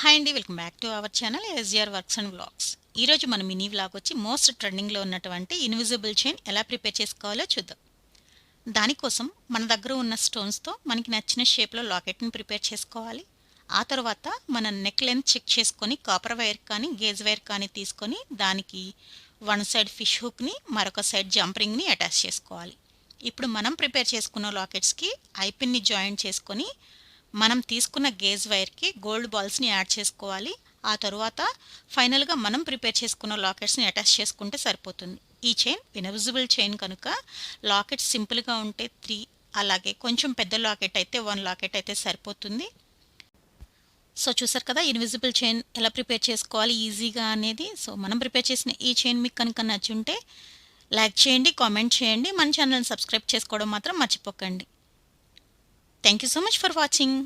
Hi అండి, welcome back to our channel SGR works and vlogs. ఈరోజు మన mini vlog వచ్చి మోస్ట్ ట్రెండింగ్లో ఉన్నటువంటి ఇన్విజిబుల్ చైన్ ఎలా ప్రిపేర్ చేసుకోవాలో చూద్దాం. దానికోసం మన దగ్గర ఉన్న స్టోన్స్తో మనకి నచ్చిన షేప్లో లాకెట్ని ప్రిపేర్ చేసుకోవాలి. ఆ తర్వాత మన నెక్ లెంత్ చెక్ చేసుకొని కాపర్ వైర్ కానీ గేజ్ వైర్ కానీ తీసుకొని దానికి వన్ సైడ్ ఫిష్ హుక్ని మరొక సైడ్ జంప్ రింగ్ని అటాచ్ చేసుకోవాలి. ఇప్పుడు మనం ప్రిపేర్ చేసుకున్న లాకెట్స్కి ఐపిన్ని జాయింట్ చేసుకొని మనం తీసుకున్న గేజ్ వైర్కి గోల్డ్ బాల్స్ని యాడ్ చేసుకోవాలి. ఆ తరువాత ఫైనల్గా మనం ప్రిపేర్ చేసుకున్న లాకెట్స్ని అటాచ్ చేసుకుంటే సరిపోతుంది. ఈ చైన్ ఇన్విజిబుల్ చైన్ కనుక లాకెట్స్ సింపుల్గా ఉంటే 3, అలాగే కొంచెం పెద్ద లాకెట్ అయితే 1 లాకెట్ అయితే సరిపోతుంది. సో చూసారు కదా ఇన్విజిబుల్ చైన్ ఎలా ప్రిపేర్ చేసుకోవాలి ఈజీగా అనేది. సో మనం ప్రిపేర్ చేసిన ఈ చైన్ మీకు కనుక నచ్చుంటే లైక్ చేయండి, కామెంట్ చేయండి, మన ఛానల్ని సబ్స్క్రైబ్ చేసుకోవడం మాత్రం మర్చిపోకండి. Thank you so much for watching.